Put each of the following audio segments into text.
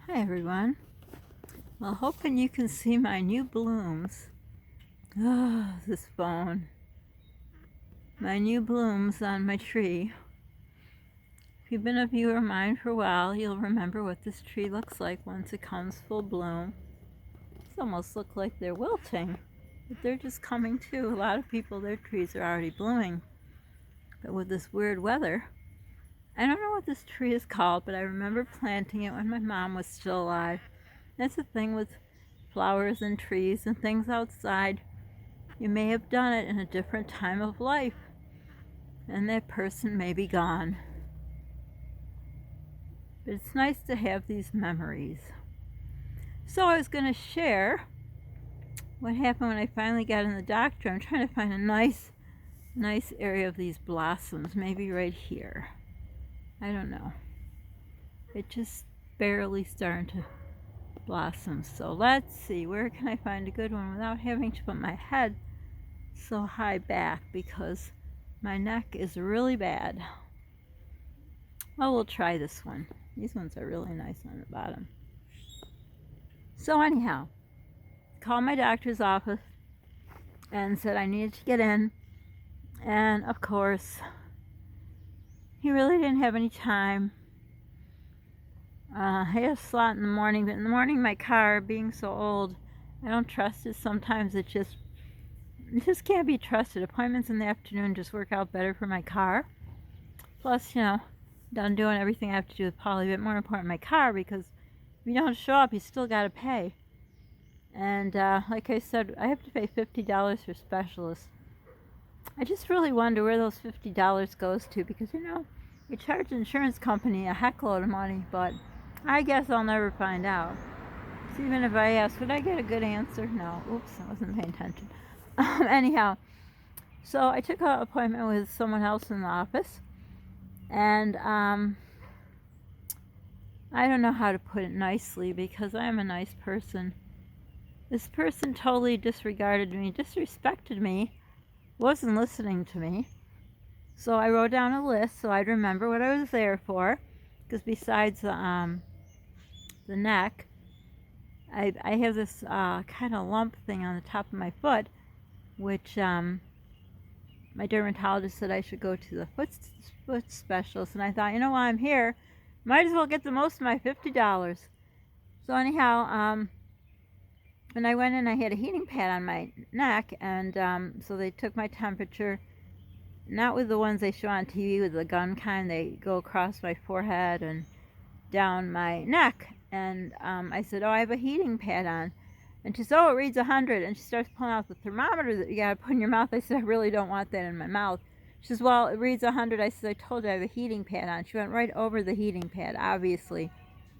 Hi everyone. Well, hoping you can see my new blooms. Oh, this phone. My new blooms on my tree. If you've been a viewer of mine for a while, you'll remember what this tree looks like once it comes full bloom. These almost look like they're wilting, but they're just coming too. A lot of people, their trees are already blooming. But with this weird weather, I don't know what this tree is called, but I remember planting it when my mom was still alive. That's the thing with flowers and trees and things outside. You may have done it in a different time of life, and that person may be gone. But it's nice to have these memories. So I was going to share what happened when I finally got in the doctor. I'm trying to find a nice area of these blossoms, maybe right here. I don't know. It just barely starting to blossom. So let's see, where can I find a good one without having to put my head so high back because my neck is really bad. Well, we'll try this one. These ones are really nice on the bottom. So anyhow, called my doctor's office and said I needed to get in, and of course he really didn't have any time. I had a slot in the morning, but in the morning my car, being so old, I don't trust it. Sometimes it just can't be trusted. Appointments in the afternoon just work out better for my car. Plus, done doing everything I have to do with Polly, a bit more important my car, because if you don't show up, you still got to pay. And like I said, I have to pay $50 for specialists. I just really wonder where those $50 goes to, because you charge the insurance company a heckload of money, but I guess I'll never find out. So even if I ask, would I get a good answer? No. Oops, I wasn't paying attention. Anyhow, so I took an appointment with someone else in the office, and I don't know how to put it nicely because I am a nice person. This person totally disregarded me, disrespected me, wasn't listening to me. So I wrote down a list so I'd remember what I was there for, because besides the neck, I have this kind of lump thing on the top of my foot, which my dermatologist said I should go to the foot specialist, and I thought, while I'm here, might as well get the most of my $50. So anyhow, when I went in, I had a heating pad on my neck, and so they took my temperature, not with the ones they show on TV with the gun kind. They go across my forehead and down my neck, and I said, oh, I have a heating pad on. And she said, oh, it reads 100. And she starts pulling out the thermometer that you got to put in your mouth. I said, I really don't want that in my mouth. She says, well, it reads 100. I said, I told you I have a heating pad on. She went right over the heating pad. Obviously,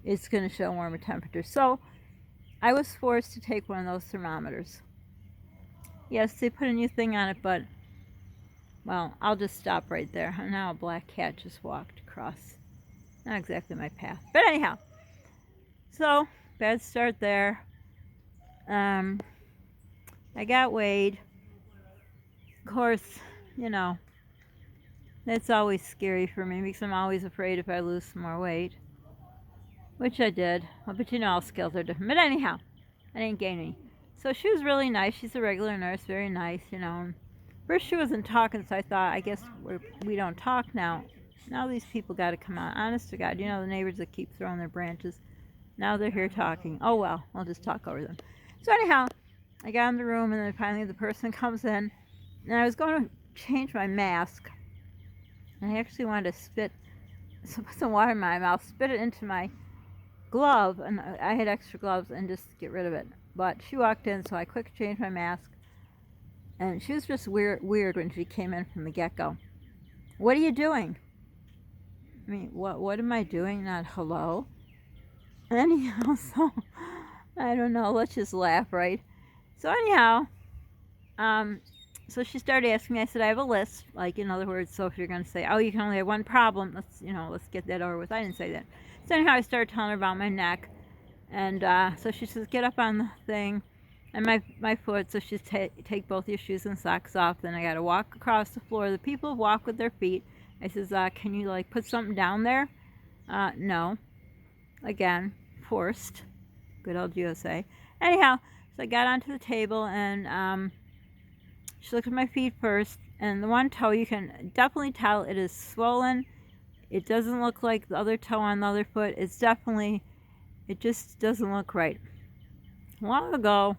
it's going to show warmer temperature. So I was forced to take one of those thermometers. Yes, they put a new thing on it, but, well, I'll just stop right there. Now a black cat just walked across. Not exactly my path. But anyhow, so bad start there. I got weighed. Of course, that's always scary for me because I'm always afraid if I lose some more weight, which I did. Well, but all skills are different. But anyhow, I didn't gain any. So she was really nice. She's a regular nurse, very nice, First she wasn't talking, so I thought, I guess we don't talk now. Now these people got to come out. Honest to God, the neighbors that keep throwing their branches. Now they're here talking. Oh well, I'll just talk over them. So anyhow, I got in the room, and then finally the person comes in, and I was going to change my mask, and I actually wanted to put some water in my mouth, spit it into my glove, and I had extra gloves, and just get rid of it. But she walked in, so I quick changed my mask, and she was just weird when she came in from the get-go. What are you doing? I mean, what am I doing? Not hello? Anyhow, so I don't know. Let's just laugh, right? So anyhow, so she started asking me. I said I have a list, like in other words. So if you're going to say, oh, you can only have one problem, let's get that over with. I didn't say that. So anyhow, I started telling her about my neck, and so she says, get up on the thing, and my foot. So she's take both your shoes and socks off. Then I got to walk across the floor. The people walk with their feet. I says, can you put something down there? No. Again, forced. Good old USA. Anyhow, so I got onto the table, and she looked at my feet first, and the one toe, you can definitely tell it is swollen. It doesn't look like the other toe on the other foot. It just doesn't look right. Long ago,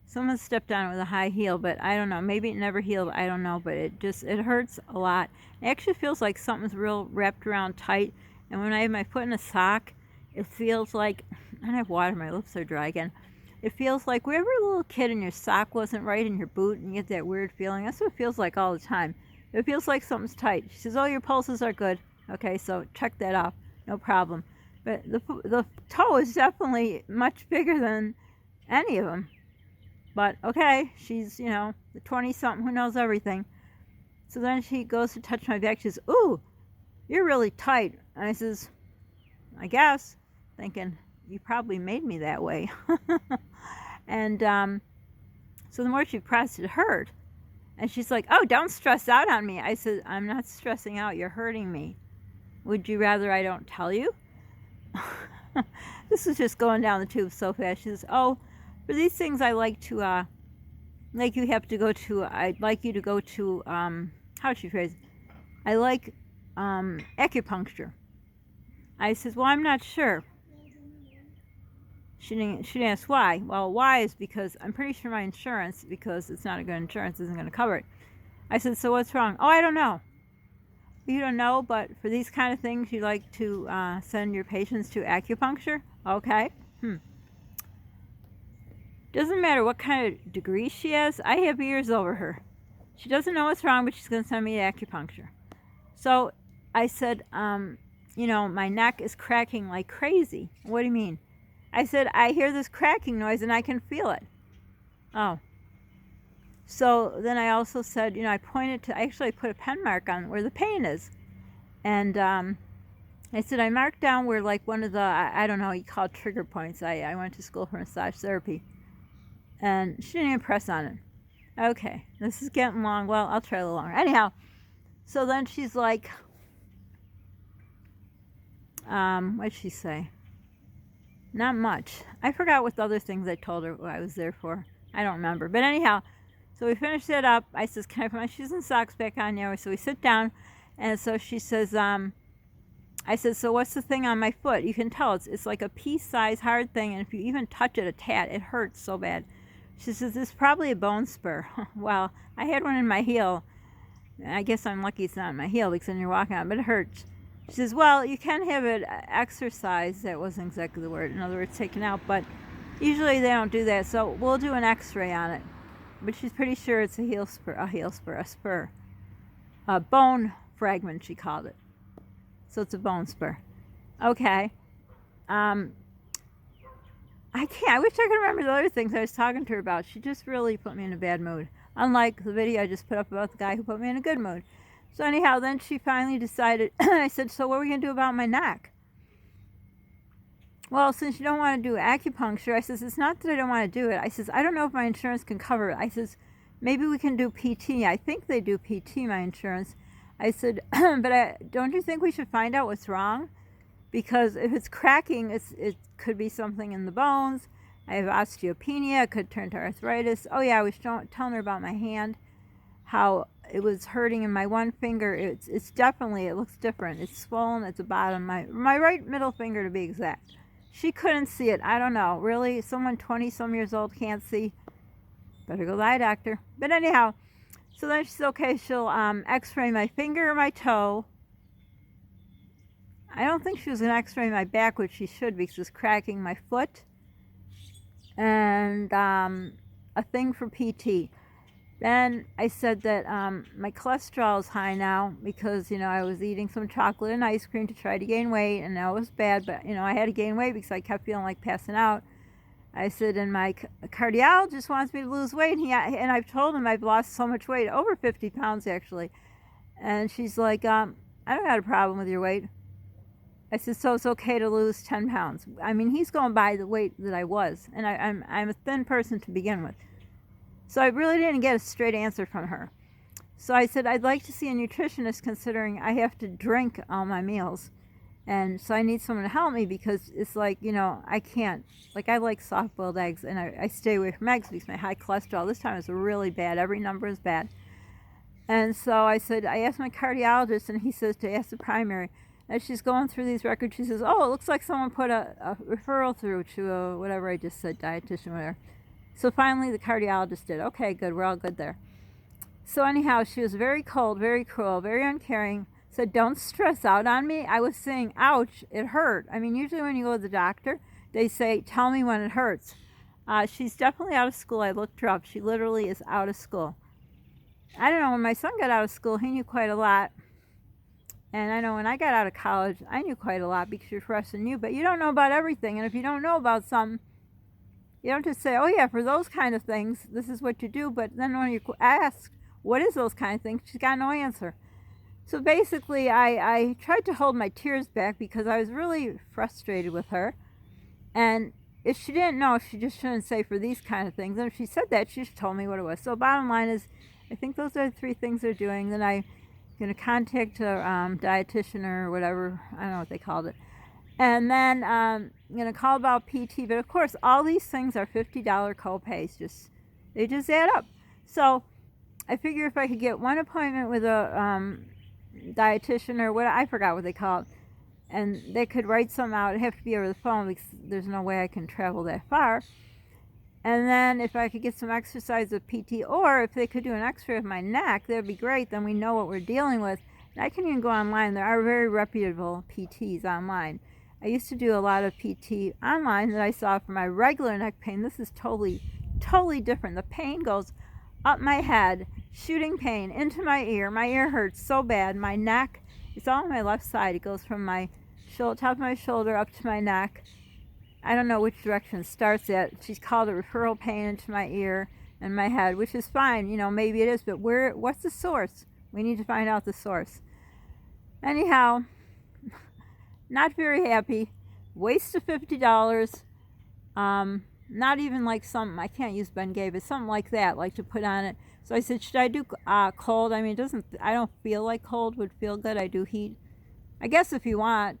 someone stepped on it with a high heel, but I don't know. Maybe it never healed. I don't know, but it hurts a lot. It actually feels like something's real wrapped around tight. And when I have my foot in a sock, it feels like, I have water, my lips are dry again. It feels like wherever a little kid and your sock wasn't right in your boot and you get that weird feeling. That's what it feels like all the time. It feels like something's tight. She says, oh, your pulses are good. Okay, so check that off. No problem. But the toe is definitely much bigger than any of them. But okay, she's, the 20-something who knows everything. So then she goes to touch my back. She says, ooh, you're really tight. And I says, I guess, thinking, you probably made me that way. And so the more she pressed, it hurt. And she's like, oh, don't stress out on me. I said, I'm not stressing out. You're hurting me. Would you rather I don't tell you? This is just going down the tube so fast. She says, oh, for these things I like to, I'd like you to go to, how'd she phrase it? I like acupuncture. I says, well, I'm not sure. She didn't ask why. Well, why is because I'm pretty sure my insurance, because it's not a good insurance, isn't going to cover it. I said, so what's wrong? Oh, I don't know. You don't know, but for these kind of things, you like to send your patients to acupuncture? Okay. Doesn't matter what kind of degree she has. I have years over her. She doesn't know what's wrong, but she's going to send me to acupuncture. So I said, my neck is cracking like crazy. What do you mean? I said, I hear this cracking noise and I can feel it. Oh. So then I also said, I put a pen mark on where the pain is. And I said, I marked down where like one of the, I don't know, you call it trigger points. I went to school for massage therapy. And she didn't even press on it. Okay, this is getting long. Well, I'll try a little longer. Anyhow, so then she's like, what'd she say? Not much. I forgot what the other things I told her I was there for. I don't remember. But anyhow, so we finished it up. I says, can I put my shoes and socks back on now? So we sit down. And so she says, I said, so what's the thing on my foot? You can tell it's like a pea-sized hard thing. And if you even touch it a tad, it hurts so bad. She says, this is probably a bone spur. Well, I had one in my heel. I guess I'm lucky it's not in my heel because then you're walking on it, but it hurts. She says, well, you can have it exercised. That wasn't exactly the word. In other words, taken out. But usually they don't do that. So we'll do an x-ray on it. But she's pretty sure it's a spur. A bone fragment, she called it. So it's a bone spur. Okay. I wish I could remember the other things I was talking to her about. She just really put me in a bad mood. Unlike the video I just put up about the guy who put me in a good mood. So anyhow, then she finally decided, I said, so what are we going to do about my neck? Well, since you don't want to do acupuncture, I says, it's not that I don't want to do it. I says, I don't know if my insurance can cover it. I says, maybe we can do PT. I think they do PT, my insurance. I said, but don't you think we should find out what's wrong? Because if it's cracking, it could be something in the bones. I have osteopenia. It could turn to arthritis. Oh, yeah, I was telling her about my hand, how it was hurting in my one finger. It's definitely, it looks different. It's swollen at the bottom. My right middle finger, to be exact. She couldn't see it. I don't know. Really? Someone 20-some years old can't see? Better go to the eye doctor. But anyhow, so then she said, okay, she'll x-ray my finger or my toe. I don't think she was going to x-ray my back, which she should because it's cracking my foot. And a thing for PT. Then I said that my cholesterol is high now because, I was eating some chocolate and ice cream to try to gain weight, and that was bad. But, I had to gain weight because I kept feeling like passing out. I said, and my cardiologist wants me to lose weight, and I've told him I've lost so much weight, over 50 pounds actually. And she's like, I don't have a problem with your weight. I said, so it's okay to lose 10 pounds. I mean, he's going by the weight that I was, and I'm a thin person to begin with. So I really didn't get a straight answer from her. So I said, I'd like to see a nutritionist considering I have to drink all my meals. And so I need someone to help me because it's like, I can't, like I like soft-boiled eggs and I stay away from eggs because my high cholesterol this time is really bad. Every number is bad. And so I asked my cardiologist and he says to ask the primary. As she's going through these records, she says, oh, it looks like someone put a referral through to whatever I just said, dietitian, whatever. So finally the cardiologist did. Okay, good, we're all good there. So anyhow, she was very cold, very cruel, very uncaring. Said, don't stress out on me. I was saying, ouch, it hurt. I mean, usually when you go to the doctor, they say, tell me when it hurts. She's definitely out of school. I looked her up. She literally is out of school. I don't know, when my son got out of school, he knew quite a lot. And I know when I got out of college, I knew quite a lot because you're fresh and new. But you don't know about everything. And if you don't know about something, you don't just say, oh yeah, for those kind of things, this is what you do. But then when you ask, what is those kind of things, she's got no answer. So basically, I tried to hold my tears back because I was really frustrated with her. And if she didn't know, she just shouldn't say for these kind of things. And if she said that, she just told me what it was. So bottom line is, I think those are the 3 things they're doing. Then I'm going to contact a dietitian or whatever. I don't know what they called it. And then I'm going to call about PT. But of course, all these things are $50 co-pays. They just add up. So I figure if I could get one appointment with a dietitian or what, I forgot what they call it, and they could write some out. It'd have to be over the phone because there's no way I can travel that far. And then if I could get some exercise with PT, or if they could do an x-ray of my neck, that'd be great. Then we know what we're dealing with. And I can even go online. There are very reputable PTs online. I used to do a lot of PT online that I saw for my regular neck pain. This is totally different. The pain goes up my head, shooting pain into my ear. My ear hurts so bad. My neck, it's all on my left side. It goes from my top of my shoulder up to my neck. I don't know which direction it starts at. She's called it referral pain into my ear and my head, which is fine. Maybe it is, but what's the source? We need to find out the source. Anyhow, not very happy. Waste of $50. Not even like something, I can't use Bengay, but something like that, like to put on it. So I said, should I do cold? I mean, I don't feel like cold would feel good. I do heat. I guess if you want.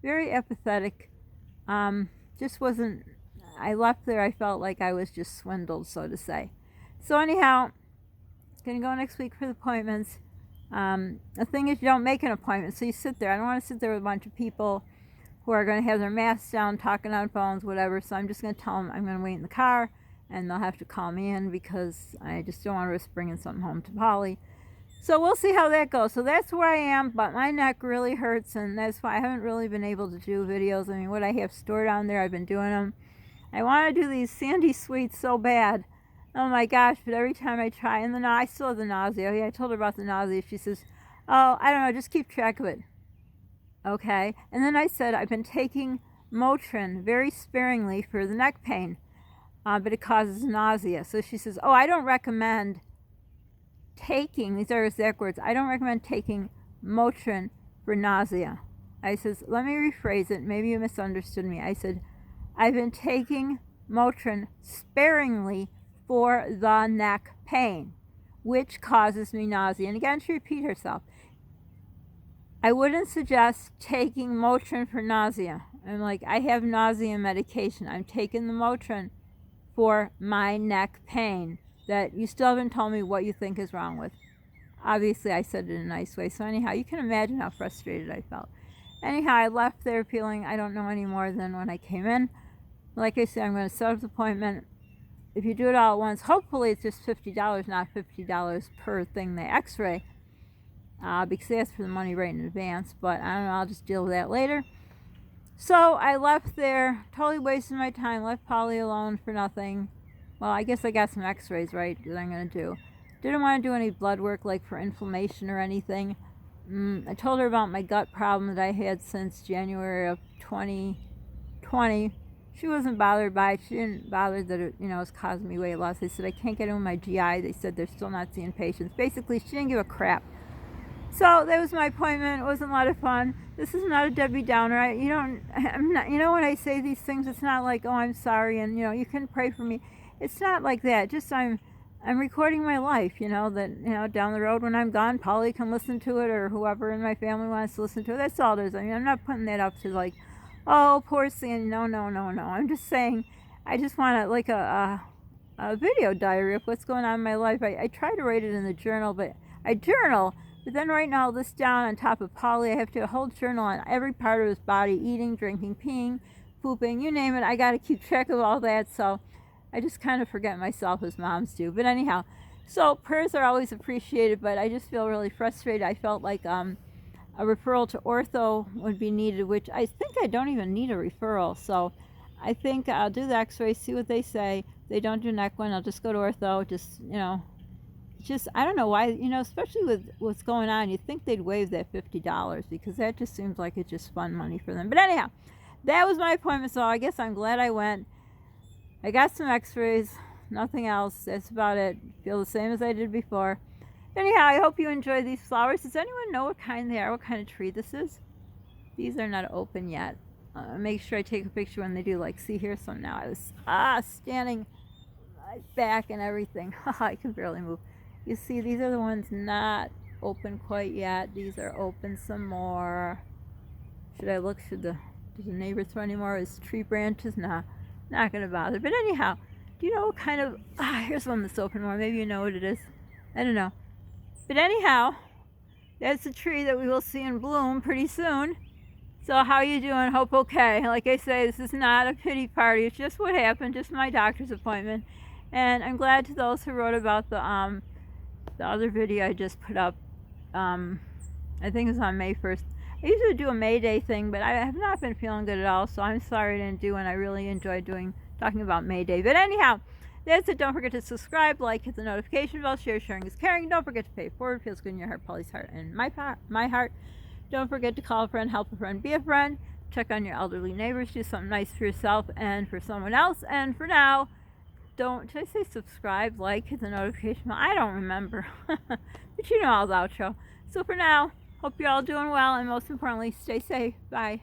Very apathetic. Just wasn't, I left there, I felt like I was just swindled, so to say. So anyhow, going to go next week for the appointments. The thing is, you don't make an appointment, so you sit there. I don't want to sit there with a bunch of people who are going to have their masks down, talking on phones, whatever. So I'm just going to tell them I'm going to wait in the car, and they'll have to call me in because I just don't want to risk bringing something home to Polly. So we'll see how that goes. So that's where I am, but my neck really hurts, and that's why I haven't really been able to do videos. I mean, what I have stored on there, I've been doing them. I want to do these Sandy sweets so bad. Oh my gosh, but every time I try, and then I still have the nausea. Yeah, I told her about the nausea. She says, oh, I don't know, just keep track of it. Okay. And then I said, I've been taking Motrin very sparingly for the neck pain, but it causes nausea. So she says, oh, I don't recommend taking, these are exact words, I don't recommend taking Motrin for nausea. I says, let me rephrase it, maybe you misunderstood me. I said, I've been taking Motrin sparingly for the neck pain, which causes me nausea. And again, she repeated herself. I wouldn't suggest taking Motrin for nausea. I'm like, I have nausea medication. I'm taking the Motrin for my neck pain that you still haven't told me what you think is wrong with. Obviously, I said it in a nice way. So anyhow, you can imagine how frustrated I felt. Anyhow, I left there feeling I don't know any more than when I came in. Like I said, I'm going to set up the appointment. If you do it all at once, hopefully it's just $50, not $50 per thing they x-ray. Because they ask for the money right in advance. But I don't know, I'll just deal with that later. So I left there, totally wasting my time, left Polly alone for nothing. Well, I guess I got some x-rays, right, that I'm going to do. Didn't want to do any blood work, like for inflammation or anything. I told her about my gut problem that I had since January of 2020. She wasn't bothered by it. She didn't bother that it, was causing me weight loss. They said I can't get in with my GI. They said they're still not seeing patients. Basically, she didn't give a crap. So that was my appointment. It wasn't a lot of fun. This is not a Debbie Downer. I'm not. When I say these things, it's not like, oh, I'm sorry, and you can pray for me. It's not like that. Just I'm I'm recording my life, that down the road when I'm gone, Polly can listen to it, or whoever in my family wants to listen to it. That's all it is. I mean, I'm not putting that up to like, oh, poor Sandy. No, no, no, no. I'm just saying, I just want like a video diary of what's going on in my life. I try to write it in the journal, but I journal. But then writing all this down on top of Polly, I have to do a whole journal on every part of his body, eating, drinking, peeing, pooping, you name it. I got to keep track of all that. So I just kind of forget myself as moms do. But anyhow, so prayers are always appreciated, but I just feel really frustrated. I felt like a referral to ortho would be needed, which I think I don't even need a referral. So I think I'll do the x-ray, see what they say. If they don't do neck one, I'll just go to ortho. Just I don't know why, especially with what's going on, you'd think they'd waive that $50 because that just seems like it's just fun money for them. But anyhow, that was my appointment, so I guess I'm glad I went. I got some x-rays, nothing else. That's about it. Feel the same as I did before. Anyhow, I hope you enjoy these flowers. Does anyone know what kind they are, what kind of tree this is? These are not open yet. Make sure I take a picture when they do. Like, see here, so now I was standing my back and everything. I can barely move. You see, these are the ones not open quite yet. These are open some more. Should I look? Does the neighbor throw any more of his tree branches? Nah, not going to bother. But anyhow, do you know what kind of... here's one that's open more. Maybe you know what it is. I don't know. But anyhow, that's a tree that we will see in bloom pretty soon. So how you doing? Hope okay. Like I say, this is not a pity party. It's just what happened. Just my doctor's appointment. And I'm glad to those who wrote about the other video I just put up. I think it was on May 1st. I usually do a May Day thing, but I have not been feeling good at all, so I'm sorry I didn't do one. I really enjoyed talking about May Day. But anyhow, that's it. Don't forget to subscribe, like, hit the notification bell, share. Sharing is caring. Don't forget to pay it forward. Feels good in your heart, Polly's heart, and my heart. Don't forget to call a friend, help a friend, be a friend. Check on your elderly neighbors. Do something nice for yourself and for someone else. And for now, did I say subscribe, like, hit the notification bell? I don't remember. But you know all the outro. So for now, hope you're all doing well, and most importantly, stay safe. Bye.